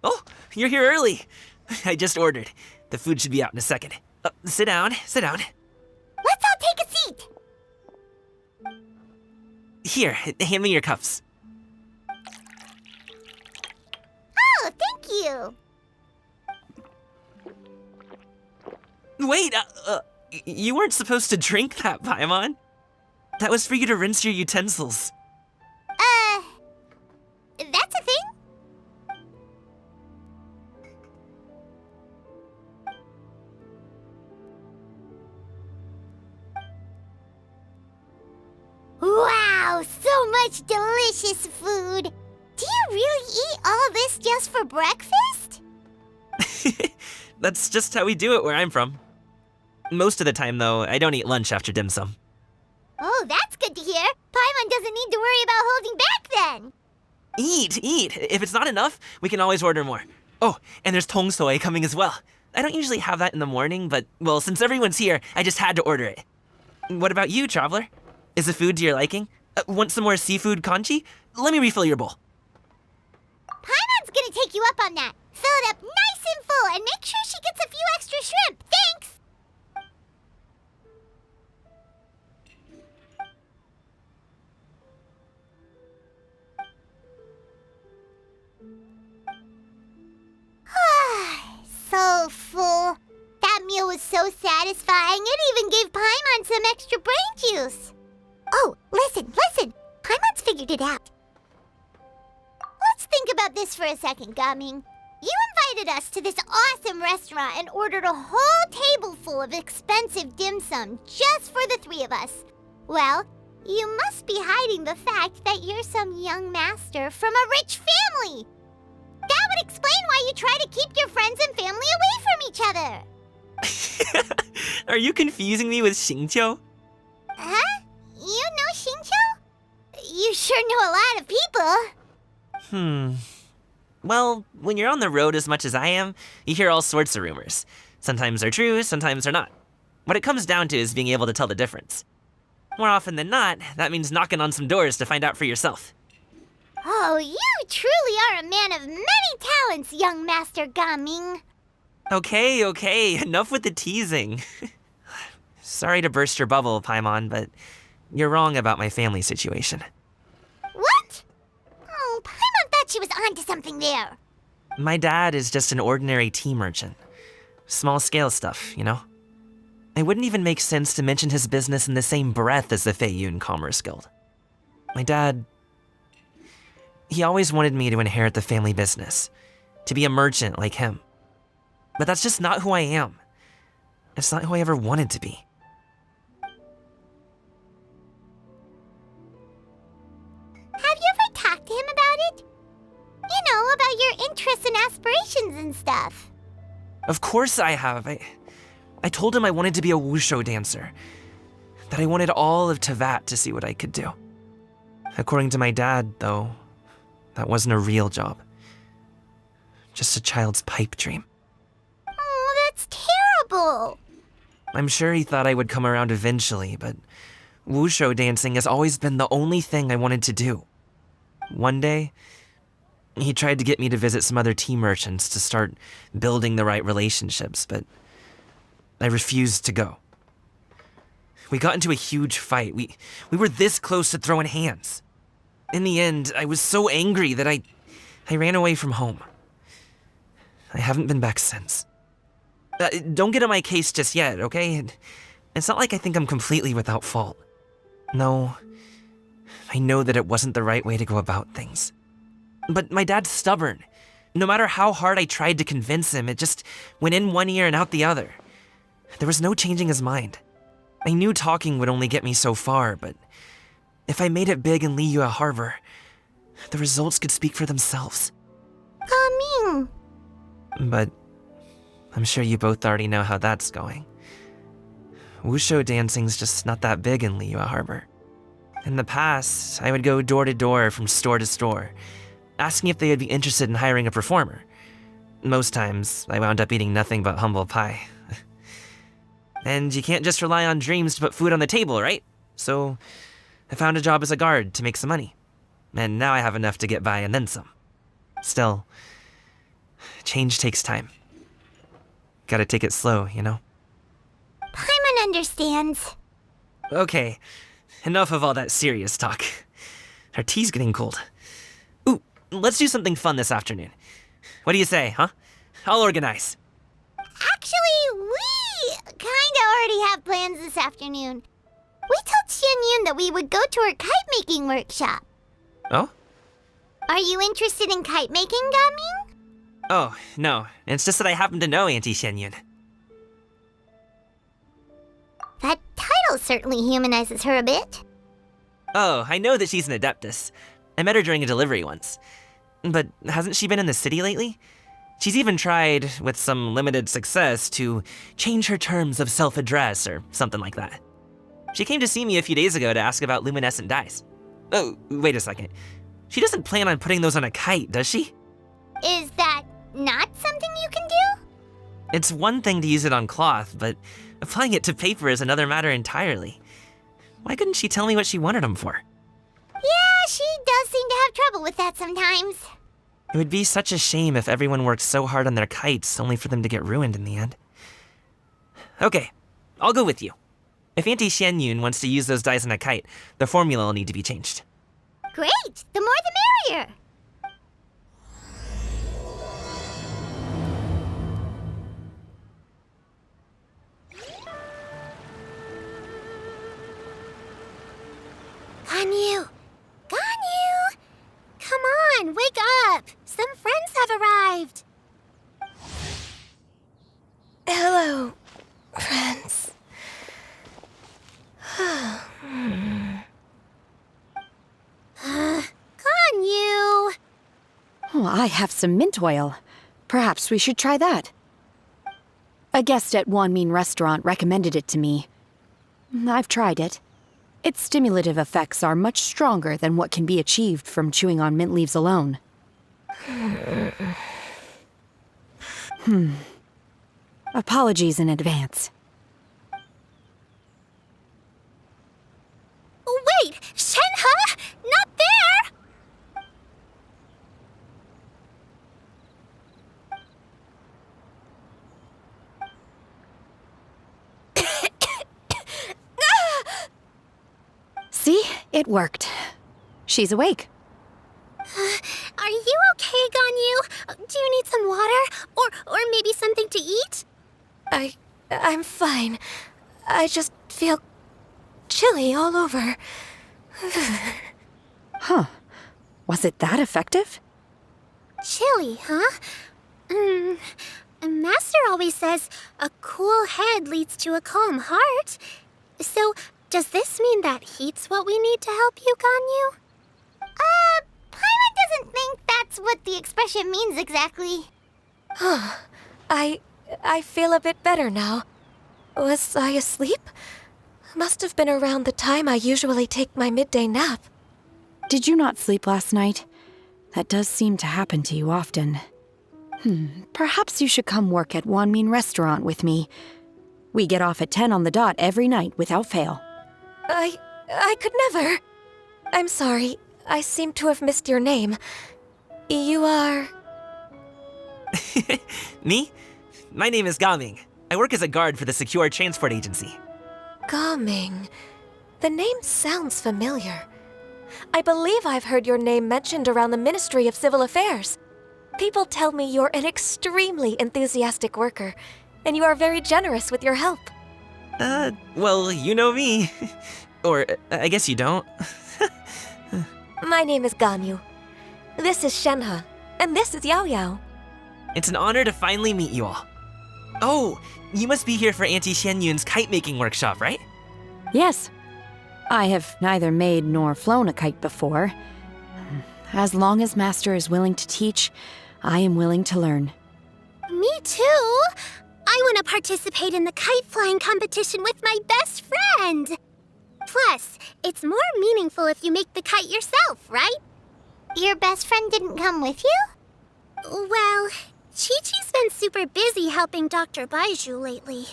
Oh, you're here early. I just ordered. The food should be out in a second. Sit down, sit down. Let's all take a seat. Here, hand me your cups. Oh, thank you. Wait, you weren't supposed to drink that, Paimon. That was for you to rinse your utensils. That's a thing? Wow, so much delicious food. Do you really eat all this just for breakfast? That's just how we do it where I'm from. Most of the time, though, I don't eat lunch after dim sum. Oh, that's good to hear. Paimon doesn't need to worry about holding back then. Eat! If it's not enough, we can always order more. Oh, and there's xoxo coming as well. I don't usually have that in the morning, but, well, since everyone's here, I just had to order it. What about you, traveler? Is the food to your liking? Want some more seafood congee? Let me refill your bowl. Paimon's gonna take you up on that. Fill it up nice and full and make sure she gets a few extra shrimp. Thanks! So full. That meal was so satisfying, it even gave Paimon some extra brain juice. Oh, listen. Paimon's figured it out. Let's think about this for a second, Gaming. You invited us to this awesome restaurant and ordered a whole table full of expensive dim sum just for the three of us. Well, you must be hiding the fact that you're some young master from a rich family. That would explain why you try to keep your friends and family away from each other. Are you confusing me with Xingqiu? Huh? You know Xingqiu? You sure know a lot of people. Well, when you're on the road as much as I am, you hear all sorts of rumors. Sometimes they're true, sometimes they're not. What it comes down to is being able to tell the difference. More often than not, that means knocking on some doors to find out for yourself. Oh, you truly are a man of many talents, young Master Gaming. Okay, enough with the teasing. Sorry to burst your bubble, Paimon, but you're wrong about my family situation. What? Oh, Paimon thought she was onto something there. My dad is just an ordinary tea merchant. Small-scale stuff, you know? It wouldn't even make sense to mention his business in the same breath as the Feiyun Commerce Guild. My dad... he always wanted me to inherit the family business, to be a merchant like him. But that's just not who I am. It's not who I ever wanted to be. Have you ever talked to him about it? You know, about your interests and aspirations and stuff. Of course I have. I told him I wanted to be a wushu dancer. That I wanted all of Tevat to see what I could do. According to my dad, though, that wasn't a real job. Just a child's pipe dream. Oh, that's terrible. I'm sure he thought I would come around eventually, but wushu dancing has always been the only thing I wanted to do. One day, he tried to get me to visit some other tea merchants to start building the right relationships, but I refused to go. We got into a huge fight. We were this close to throwing hands. In the end, I was so angry that I ran away from home. I haven't been back since. Don't get on my case just yet, okay? It's not like I think I'm completely without fault. No, I know that it wasn't the right way to go about things. But my dad's stubborn. No matter how hard I tried to convince him, it just went in one ear and out the other. There was no changing his mind. I knew talking would only get me so far, but if I made it big in Liyue Harbor, the results could speak for themselves. Gaming. But I'm sure you both already know how that's going. Wushu dancing's just not that big in Liyue Harbor. In the past, I would go door to door from store to store, asking if they would be interested in hiring a performer. Most times, I wound up eating nothing but humble pie. And you can't just rely on dreams to put food on the table, right? So I found a job as a guard to make some money. And now I have enough to get by and then some. Still, Change takes time. Gotta take it slow, you know? Paimon understands. Okay, enough of all that serious talk. Our tea's getting cold. Ooh, let's do something fun this afternoon. What do you say, huh? I'll organize. Actually, we kinda already have plans this afternoon. We told Xianyun that we would go to her kite-making workshop. Oh? Are you interested in kite making, Gaming? Oh, no. It's just that I happen to know Auntie Xianyun. That title certainly humanizes her a bit. Oh, I know that she's an adeptus. I met her during a delivery once. But hasn't she been in the city lately? She's even tried, with some limited success, to change her terms of self-address or something like that. She came to see me a few days ago to ask about luminescent dyes. Oh, wait a second. She doesn't plan on putting those on a kite, does she? Is that not something you can do? It's one thing to use it on cloth, but applying it to paper is another matter entirely. Why couldn't she tell me what she wanted them for? Yeah, she does seem to have trouble with that sometimes. It would be such a shame if everyone worked so hard on their kites only for them to get ruined in the end. Okay, I'll go with you. If Auntie Xianyun wants to use those dyes on a kite, the formula will need to be changed. Great! The more the merrier! Ganyu! Ganyu! Come on, wake up! Some friends have arrived! Hello, friends. Ganyu! Oh, I have some mint oil. Perhaps we should try that. A guest at Wanmin Restaurant recommended it to me. I've tried it. Its stimulative effects are much stronger than what can be achieved from chewing on mint leaves alone. Apologies in advance. Wait! Shenhe! Not there! See? It worked. She's awake. Are you okay, Ganyu? Do you need some water? Or maybe something to eat? I'm fine. I just feel chilly all over. Huh. Was it that effective? Chilly, huh? Master always says a cool head leads to a calm heart. So, does this mean that heat's what we need to help you, Ganyu? Paimon doesn't think that's what the expression means exactly. I feel a bit better now. Was I asleep? Must have been around the time I usually take my midday nap. Did you not sleep last night? That does seem to happen to you often. Perhaps you should come work at Wanmin Restaurant with me. We get off at 10 on the dot every night without fail. I could never. I'm sorry. I seem to have missed your name. You are... Me? My name is Gaming. I work as a guard for the Secure Transport Agency. Gaming. The name sounds familiar. I believe I've heard your name mentioned around the Ministry of Civil Affairs. People tell me you're an extremely enthusiastic worker, and you are very generous with your help. Well, you know me. Or, I guess you don't. My name is Ganyu. This is Shenhe, and this is Yao Yao. It's an honor to finally meet you all. Oh, you must be here for Auntie Xianyun's kite-making workshop, right? Yes. I have neither made nor flown a kite before. As long as Master is willing to teach, I am willing to learn. Me too! I want to participate in the kite flying competition with my best friend! Plus, it's more meaningful if you make the kite yourself, right? Your best friend didn't come with you? Well, Chi-Chi's been super busy helping Dr. Baiju lately.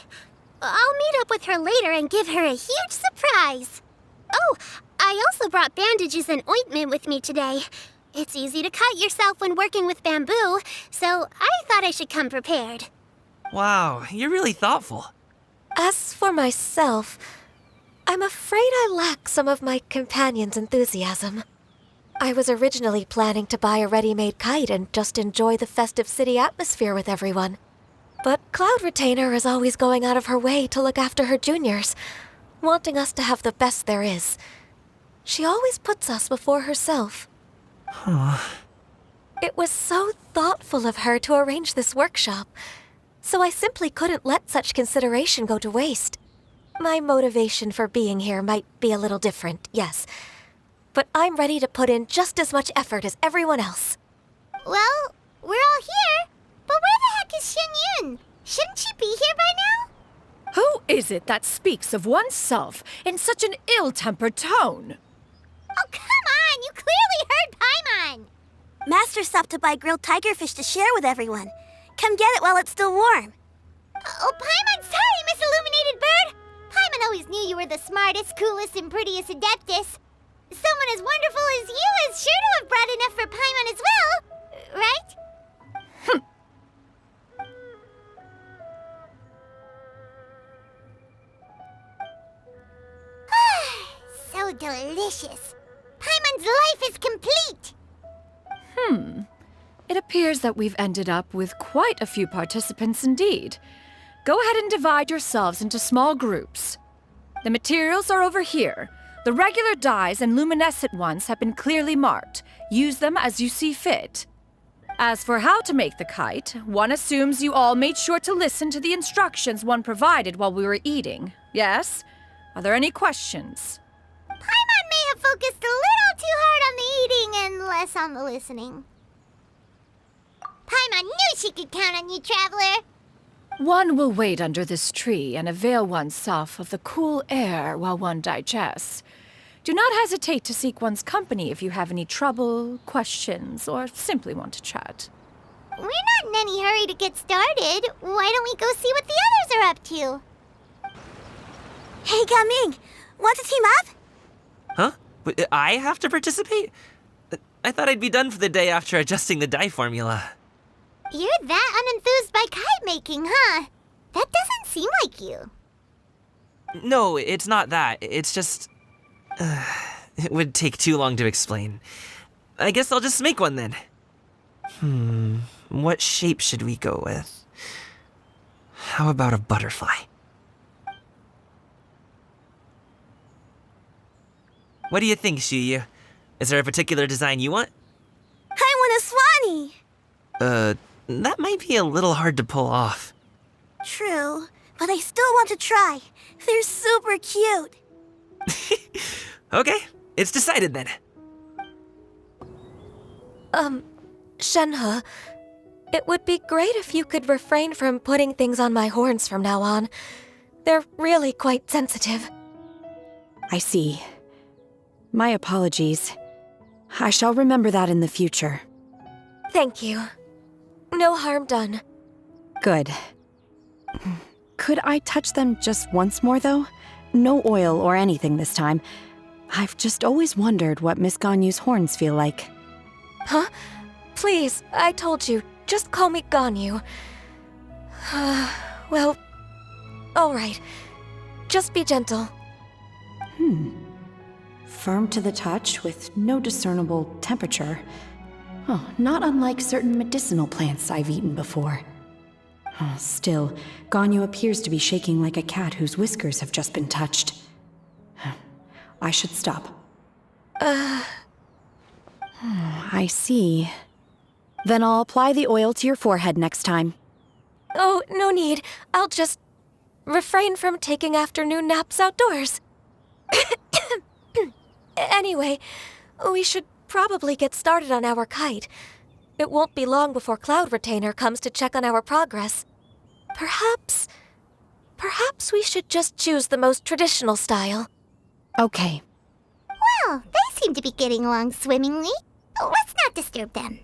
I'll meet up with her later and give her a huge surprise. Oh, I also brought bandages and ointment with me today. It's easy to cut yourself when working with bamboo, so I thought I should come prepared. Wow, you're really thoughtful. As for myself, I'm afraid I lack some of my companion's enthusiasm. I was originally planning to buy a ready-made kite and just enjoy the festive city atmosphere with everyone. But Cloud Retainer is always going out of her way to look after her juniors, wanting us to have the best there is. She always puts us before herself. It was so thoughtful of her to arrange this workshop, so I simply couldn't let such consideration go to waste. My motivation for being here might be a little different, yes, but I'm ready to put in just as much effort as everyone else. Well, we're all here, but where the heck is Shen Yun? Shouldn't she be here by now? Who is it that speaks of oneself in such an ill-tempered tone? Oh, come on! You clearly heard Paimon! Master stopped to buy grilled tigerfish to share with everyone. Come get it while it's still warm. Oh, Paimon, sorry, Miss Illuminated Bird! Paimon always knew you were the smartest, coolest, and prettiest Adeptus. Someone as wonderful as you is sure to have brought enough for Paimon as well, right? So delicious. Paimon's life is complete. It appears that we've ended up with quite a few participants indeed. Go ahead and divide yourselves into small groups. The materials are over here. The regular dyes and luminescent ones have been clearly marked. Use them as you see fit. As for how to make the kite, one assumes you all made sure to listen to the instructions one provided while we were eating. Yes? Are there any questions? Paimon may have focused a little too hard on the eating and less on the listening. Paimon knew she could count on you, Traveler. One will wait under this tree and avail oneself of the cool air while one digests. Do not hesitate to seek one's company if you have any trouble, questions, or simply want to chat. We're not in any hurry to get started. Why don't we go see what the others are up to? Hey, Gaming, want to team up? Huh? But I have to participate? I thought I'd be done for the day after adjusting the dye formula. You're that unenthused by kite making, huh? That doesn't seem like you. No, it's not that. It's just... it would take too long to explain. I guess I'll just make one then. What shape should we go with? How about a butterfly? What do you think, Shuyu? Is there a particular design you want? I want a swanee. That might be a little hard to pull off. True, but I still want to try. They're super cute. Okay, it's decided then. Shenhe, it would be great if you could refrain from putting things on my horns from now on. They're really quite sensitive. I see. My apologies. I shall remember that in the future. Thank you. No harm done. Good. Could I touch them just once more, though? No oil or anything this time. I've just always wondered what Miss Ganyu's horns feel like. Huh? Please, I told you, just call me Ganyu. Well, all right. Just be gentle. Firm to the touch with no discernible temperature. Oh, not unlike certain medicinal plants I've eaten before. Still, Ganyu appears to be shaking like a cat whose whiskers have just been touched. I should stop. I see. Then I'll apply the oil to your forehead next time. Oh, no need. I'll just refrain from taking afternoon naps outdoors. Anyway, we should probably get started on our kite. It won't be long before Cloud Retainer comes to check on our progress. Perhaps we should just choose the most traditional style. Okay. Well, they seem to be getting along swimmingly. Let's not disturb them.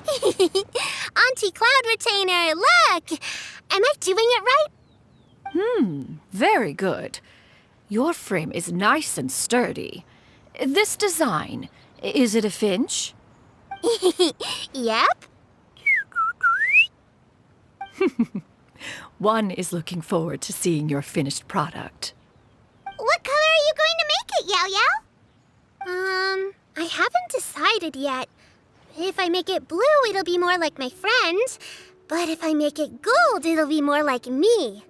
Auntie Cloud Retainer, look! Am I doing it right? Very good. Your frame is nice and sturdy. This design, is it a finch? Yep. One is looking forward to seeing your finished product. What color are you going to make it, Yao Yao? I haven't decided yet. If I make it blue, it'll be more like my friends. But if I make it gold, it'll be more like me.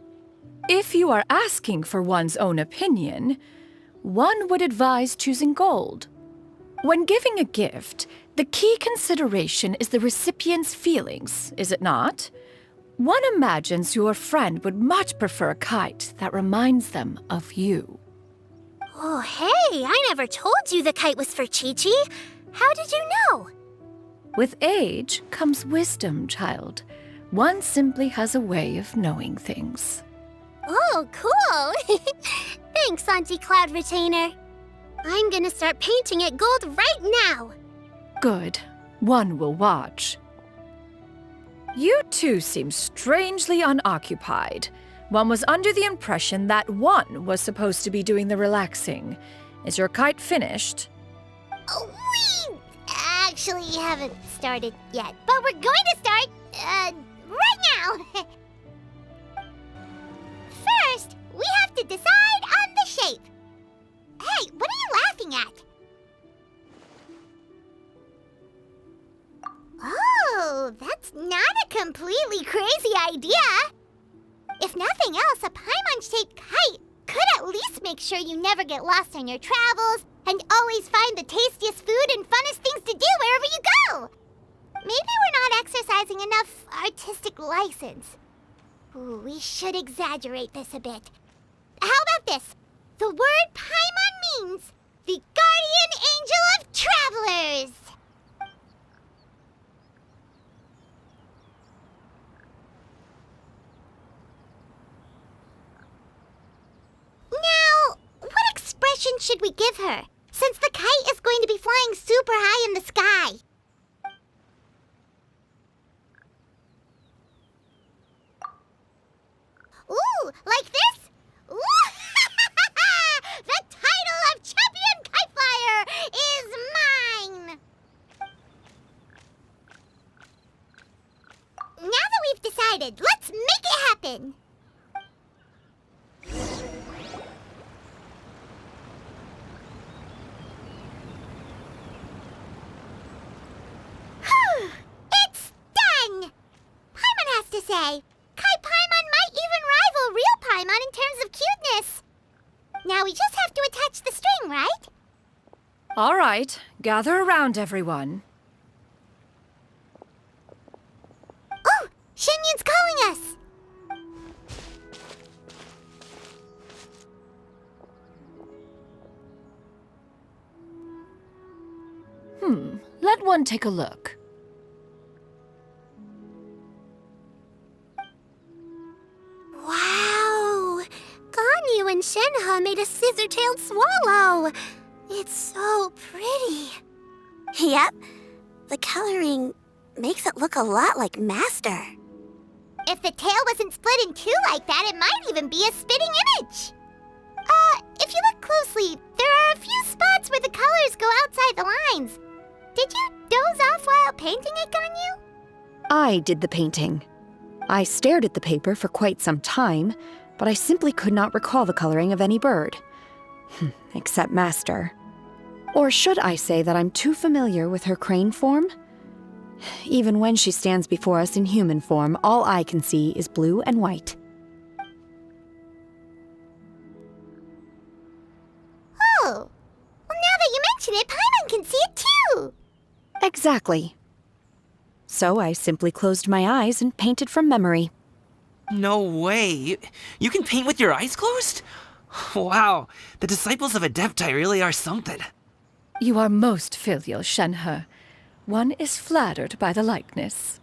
If you are asking for one's own opinion, one would advise choosing gold. When giving a gift, the key consideration is the recipient's feelings, is it not? One imagines your friend would much prefer a kite that reminds them of you. Oh, hey, I never told you the kite was for Chi-Chi. How did you know? With age comes wisdom, child. One simply has a way of knowing things. Oh, cool. Thanks, Auntie Cloud Retainer. I'm gonna start painting it gold right now. Good. One will watch. You two seem strangely unoccupied. One was under the impression that one was supposed to be doing the relaxing. Is your kite finished? Oh, we actually haven't started yet, but we're going to start, right now. First, we have to decide on the shape. Hey, what are you laughing at? Oh, that's not a completely crazy idea. If nothing else, a Paimon-shaped kite could at least make sure you never get lost on your travels and always find the tastiest food and funnest things to do wherever you go. Maybe we're not exercising enough artistic license. Ooh, we should exaggerate this a bit. How about this? The word Paimon means the guardian angel of travelers. Now, what expression should we give her, since the kite is going to be flying super high in the sky? Ooh, like this? Ooh! The title of Champion Kite Flyer is mine! Now that we've decided, let's make it happen! It's done! Paimon has to say, Kai Paimon might even rival real Paimon in terms of cuteness. Now we just have to attach the string, right? All right, gather around, everyone. Oh, Shenyun's calling us! Let one take a look. Wow! Ganyu and Shenhe made a scissor-tailed swallow. It's so pretty. Yep. The coloring makes it look a lot like Master. If the tail wasn't split in two like that, it might even be a spitting image. If you look closely, there are a few spots where the colors go outside the lines. Did you doze off while painting it, Ganyu? I did the painting. I stared at the paper for quite some time, but I simply could not recall the coloring of any bird. Except Master. Or should I say that I'm too familiar with her crane form? Even when she stands before us in human form, all I can see is blue and white. Oh, well, now that you mention it, Paimon can see it too. Exactly. So I simply closed my eyes and painted from memory. No way. You can paint with your eyes closed? Wow, the disciples of Adepti really are something. You are most filial, Shenhe. One is flattered by the likeness.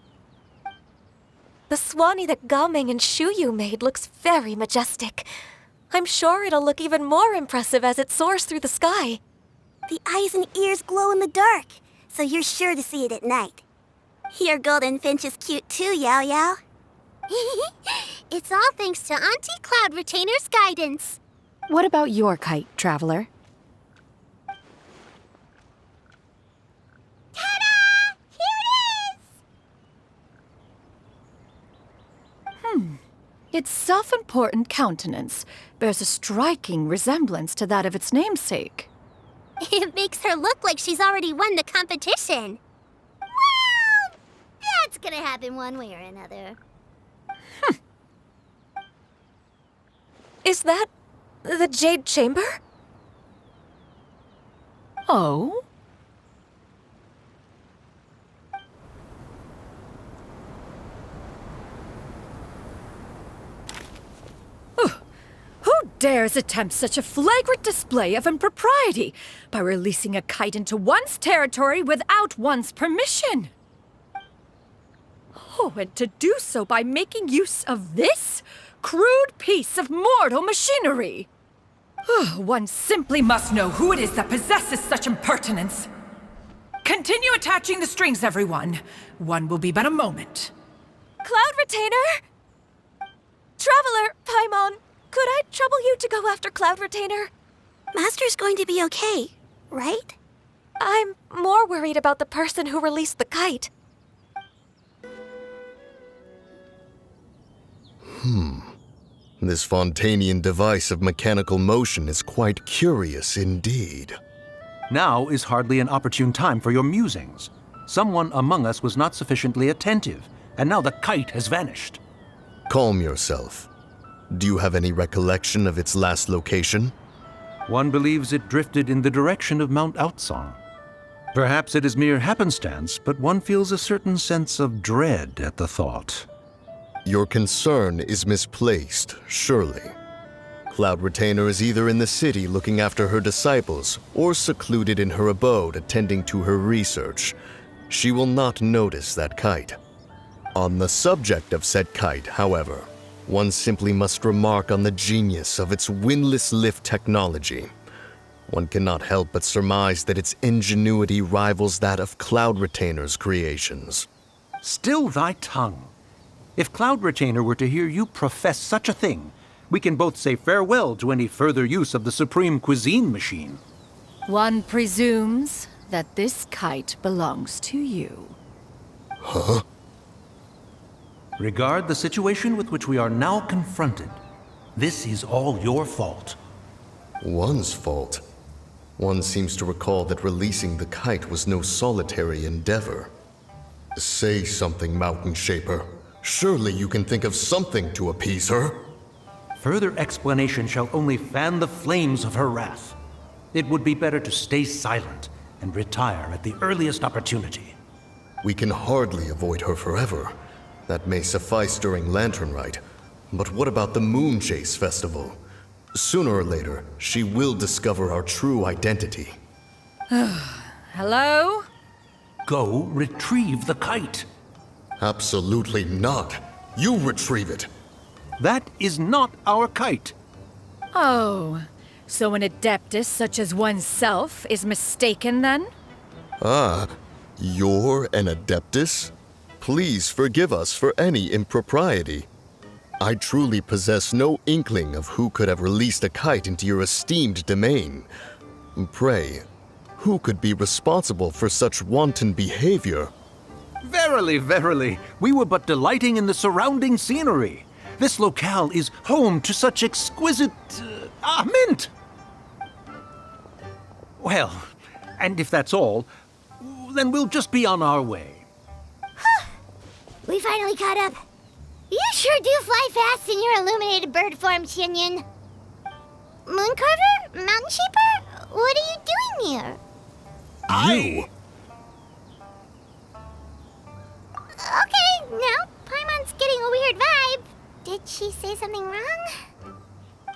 The Swanee that Gaming and Shuyu made looks very majestic. I'm sure it'll look even more impressive as it soars through the sky. The eyes and ears glow in the dark, so you're sure to see it at night. Your golden finch is cute too, Yao Yao. It's all thanks to Auntie Cloud Retainer's guidance. What about your kite, Traveler? its self-important countenance bears a striking resemblance to that of its namesake. It makes her look like she's already won the competition. Well, that's gonna happen one way or another. Is that the Jade Chamber? Oh? Who dares attempt such a flagrant display of impropriety by releasing a kite into one's territory without one's permission? Oh, and to do so by making use of this crude piece of mortal machinery. One simply must know who it is that possesses such impertinence. Continue attaching the strings, everyone. One will be but a moment. Cloud Retainer? Traveler, Paimon, could I trouble you to go after Cloud Retainer? Master's going to be okay, right? I'm more worried about the person who released the kite. This Fontanian device of mechanical motion is quite curious indeed. Now is hardly an opportune time for your musings. Someone among us was not sufficiently attentive, and now the kite has vanished. Calm yourself. Do you have any recollection of its last location? One believes it drifted in the direction of Mount Outsong. Perhaps it is mere happenstance, but one feels a certain sense of dread at the thought. Your concern is misplaced, surely. Cloud Retainer is either in the city looking after her disciples, or secluded in her abode attending to her research. She will not notice that kite. On the subject of said kite, however, one simply must remark on the genius of its windless lift technology. One cannot help but surmise that its ingenuity rivals that of Cloud Retainer's creations. Still thy tongue. If Cloud Retainer were to hear you profess such a thing, we can both say farewell to any further use of the Supreme Cuisine Machine. One presumes that this kite belongs to you. Huh? Regard the situation with which we are now confronted. This is all your fault. One's fault? One seems to recall that releasing the kite was no solitary endeavor. Say something, Mountain Shaper. Surely you can think of something to appease her. Further explanation shall only fan the flames of her wrath. It would be better to stay silent and retire at the earliest opportunity. We can hardly avoid her forever. That may suffice during Lantern Rite. But what about the Moon Chase Festival? Sooner or later, she will discover our true identity. Hello? Go retrieve the kite. Absolutely not. You retrieve it. That is not our kite. Oh, so an adeptus such as oneself is mistaken then? Ah, you're an Adeptus? Please forgive us for any impropriety. I truly possess no inkling of who could have released a kite into your esteemed domain. Pray, who could be responsible for such wanton behavior? Verily, verily, we were but delighting in the surrounding scenery. This locale is home to such exquisite... mint! Well, and if that's all, then we'll just be on our way. We finally caught up. You sure do fly fast in your illuminated bird form, Xinyan. Mooncarver? Mountain Shaper? What are you doing here? You? Okay, now Paimon's getting a weird vibe. Did she say something wrong?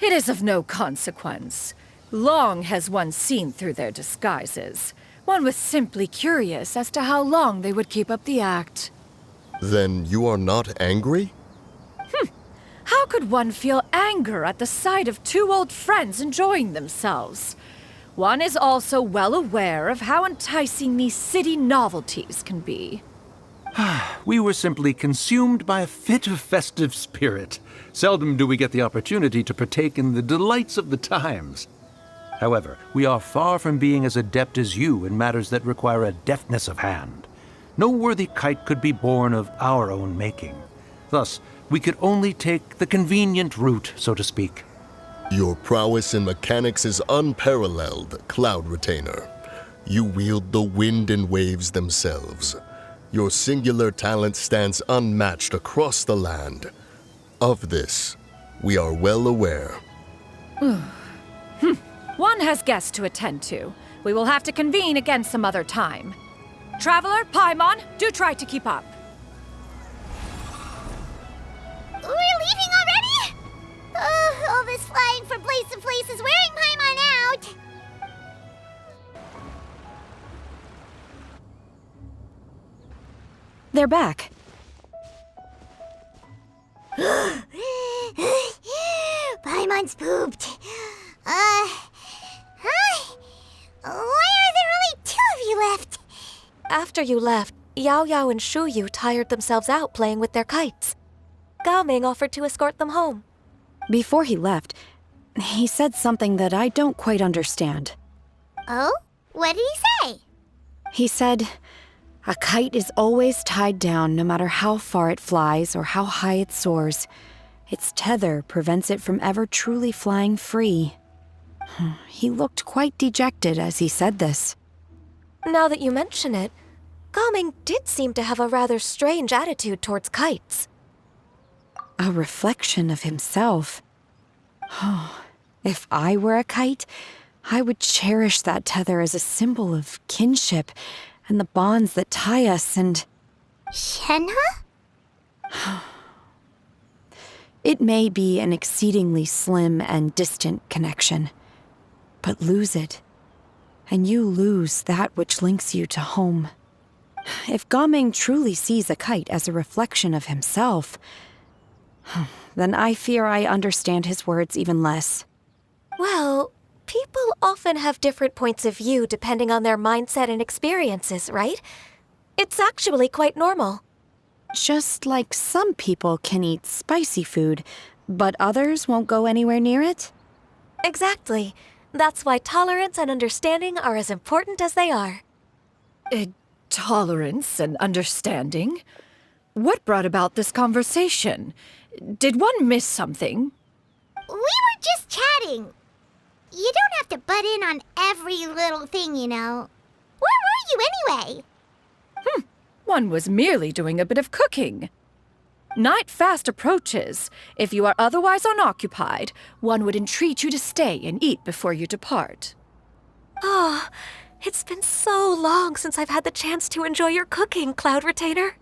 It is of no consequence. Long has one seen through their disguises. One was simply curious as to how long they would keep up the act. Then you are not angry? How could one feel anger at the sight of two old friends enjoying themselves? One is also well aware of how enticing these city novelties can be. We were simply consumed by a fit of festive spirit. Seldom do we get the opportunity to partake in the delights of the times. However, we are far from being as adept as you in matters that require a deftness of hand. No worthy kite could be born of our own making. Thus, we could only take the convenient route, so to speak. Your prowess in mechanics is unparalleled, Cloud Retainer. You wield the wind and waves themselves. Your singular talent stands unmatched across the land. Of this, we are well aware. One has guests to attend to. We will have to convene again some other time. Traveler, Paimon, do try to keep up. We're leaving already? All this flying from place to place is wearing Paimon out. They're back. Paimon's pooped. Hi. Why are there only two of you left? After you left, Yao Yao and Shu Yu tired themselves out playing with their kites. Gao Ming offered to escort them home. Before he left, he said something that I don't quite understand. Oh? What did he say? He said, a kite is always tied down no matter how far it flies or how high it soars. Its tether prevents it from ever truly flying free. He looked quite dejected as he said this. Now that you mention it, Gao Ming did seem to have a rather strange attitude towards kites. A reflection of himself. If I were a kite, I would cherish that tether as a symbol of kinship and the bonds that tie us and... Shenhe? It may be an exceedingly slim and distant connection, but lose it, and you lose that which links you to home. If Gao Ming truly sees a kite as a reflection of himself, then I fear I understand his words even less. Well, people often have different points of view depending on their mindset and experiences, right? It's actually quite normal. Just like some people can eat spicy food, but others won't go anywhere near it? Exactly. That's why tolerance and understanding are as important as they are. Tolerance and understanding? What brought about this conversation? Did one miss something? We were just chatting. You don't have to butt in on every little thing, you know. Where were you anyway? One was merely doing a bit of cooking. Night fast approaches. If you are otherwise unoccupied, one would entreat you to stay and eat before you depart. Oh, it's been so long since I've had the chance to enjoy your cooking, Cloud Retainer.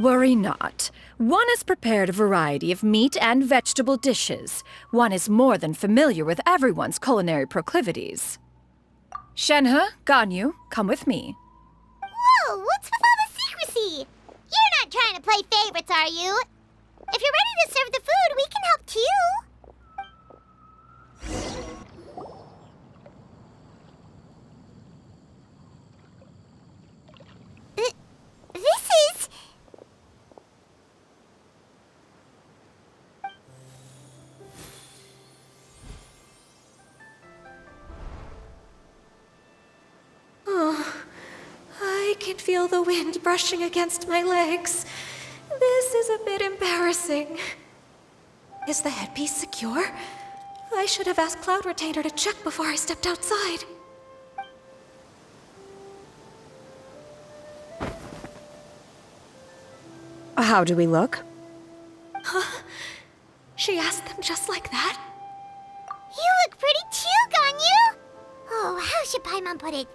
Worry not. One has prepared a variety of meat and vegetable dishes. One is more than familiar with everyone's culinary proclivities. Shenhe, Ganyu, come with me. Whoa, what's with all the secrecy? You're not trying to play favorites, are you? If you're ready to serve the food, we can help too. This is... I can feel the wind brushing against my legs. This is a bit embarrassing. Is the headpiece secure? I should have asked Cloud Retainer to check before I stepped outside. How do we look? She asked them just like that? You look pretty too, Ganyu! Oh, how should Paimon put it?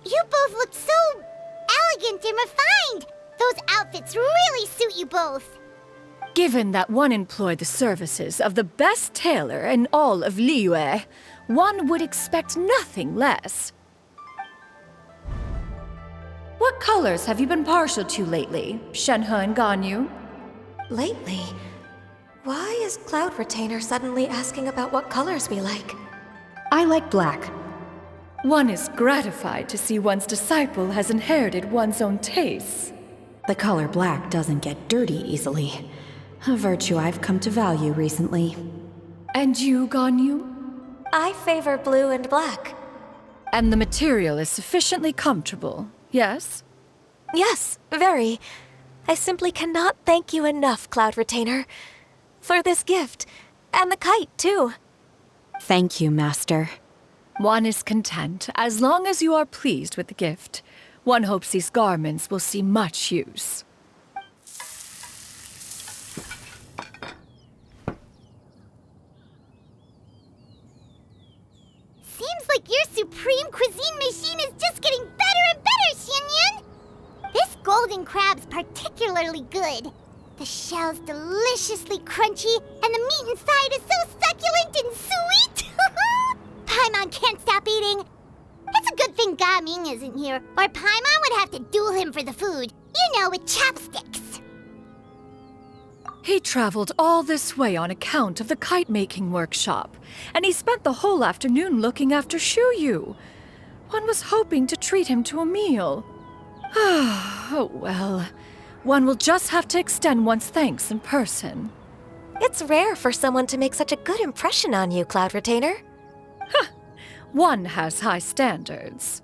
You both look so elegant and refined. Those outfits really suit you both. Given that one employed the services of the best tailor in all of Liyue, one would expect nothing less. What colors have you been partial to lately, Shenhe and Ganyu? Lately? Why is Cloud Retainer suddenly asking about what colors we like? I like black. One is gratified to see one's disciple has inherited one's own tastes. The color black doesn't get dirty easily. A virtue I've come to value recently. And you, Ganyu? I favor blue and black. And the material is sufficiently comfortable, yes? Yes, very. I simply cannot thank you enough, Cloud Retainer, for this gift, and the kite, too. Thank you, Master. One is content as long as you are pleased with the gift. One hopes these garments will see much use. Seems like your supreme cuisine machine is just getting better and better, Xinyun! This golden crab's particularly good. The shell's deliciously crunchy, and the meat inside is so succulent and sweet! Paimon can't stop eating. It's a good thing Gaming isn't here, or Paimon would have to duel him for the food. You know, with chopsticks. He traveled all this way on account of the kite-making workshop, and he spent the whole afternoon looking after Shuyu. One was hoping to treat him to a meal. Oh well. One will just have to extend one's thanks in person. It's rare for someone to make such a good impression on you, Cloud Retainer. One has high standards.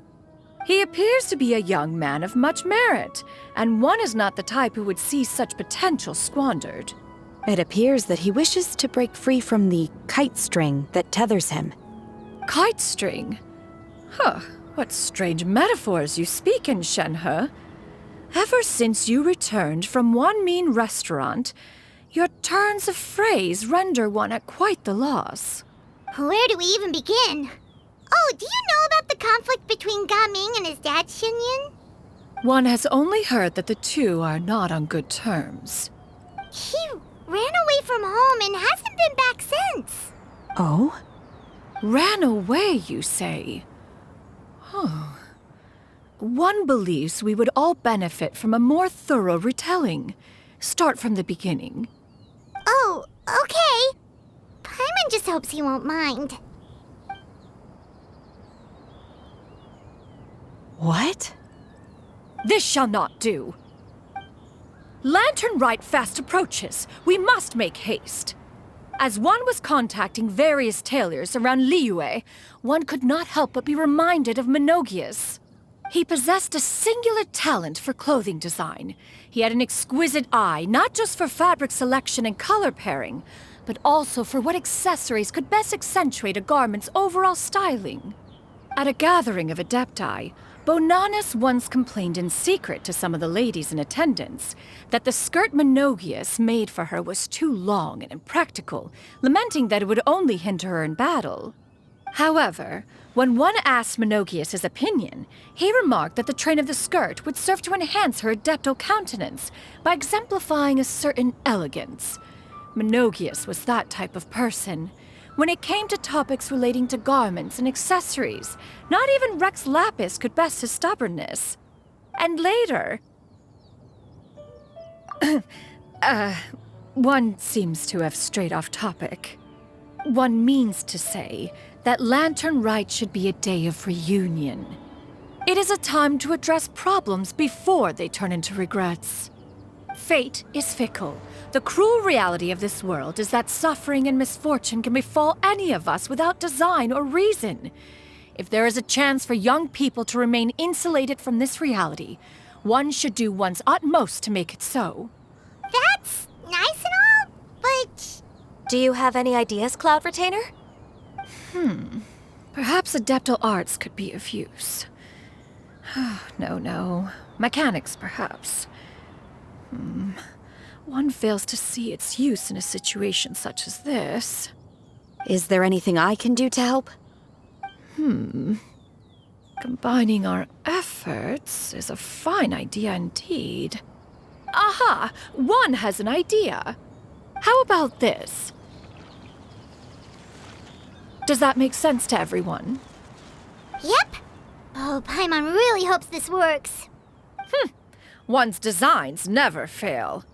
He appears to be a young man of much merit, and one is not the type who would see such potential squandered. It appears that he wishes to break free from the kite string that tethers him. Kite string? What strange metaphors you speak in, Shenhe. Ever since you returned from one mean restaurant, your turns of phrase render one at quite the loss. Where do we even begin? Oh, do you know about the conflict between Gaming and his dad, Xinyun? One has only heard that the two are not on good terms. He ran away from home and hasn't been back since. Oh? Ran away, you say? One believes we would all benefit from a more thorough retelling. Start from the beginning. Oh, okay. Paimon just hopes he won't mind. What? This shall not do. Lantern Rite fast approaches. We must make haste. As one was contacting various tailors around Liyue, one could not help but be reminded of Menogias. He possessed a singular talent for clothing design. He had an exquisite eye, not just for fabric selection and color pairing, but also for what accessories could best accentuate a garment's overall styling. At a gathering of Adepti, Bonanis once complained in secret to some of the ladies in attendance that the skirt Menogias made for her was too long and impractical, lamenting that it would only hinder her in battle. However, when one asked Menogias his opinion, he remarked that the train of the skirt would serve to enhance her adeptal countenance by exemplifying a certain elegance. Menogias was that type of person. When it came to topics relating to garments and accessories, not even Rex Lapis could best his stubbornness. And later... one seems to have strayed off topic. One means to say that Lantern Rite should be a day of reunion. It is a time to address problems before they turn into regrets. Fate is fickle. The cruel reality of this world is that suffering and misfortune can befall any of us without design or reason. If there is a chance for young people to remain insulated from this reality, one should do one's utmost to make it so. That's nice and all, but... Do you have any ideas, Cloud Retainer? Perhaps adeptal arts could be of use. No. Mechanics, perhaps. One fails to see its use in a situation such as this. Is there anything I can do to help? Combining our efforts is a fine idea indeed. Aha! One has an idea. How about this? Does that make sense to everyone? Yep. Oh, Paimon really hopes this works. One's designs never fail.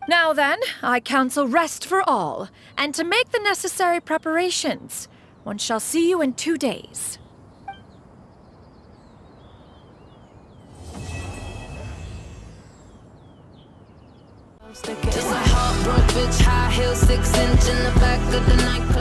Now then, I counsel rest for all, and to make the necessary preparations. One shall see you in 2 days. Just a heartbroken bitch, high heels, 6 inch in the back of the nightclub.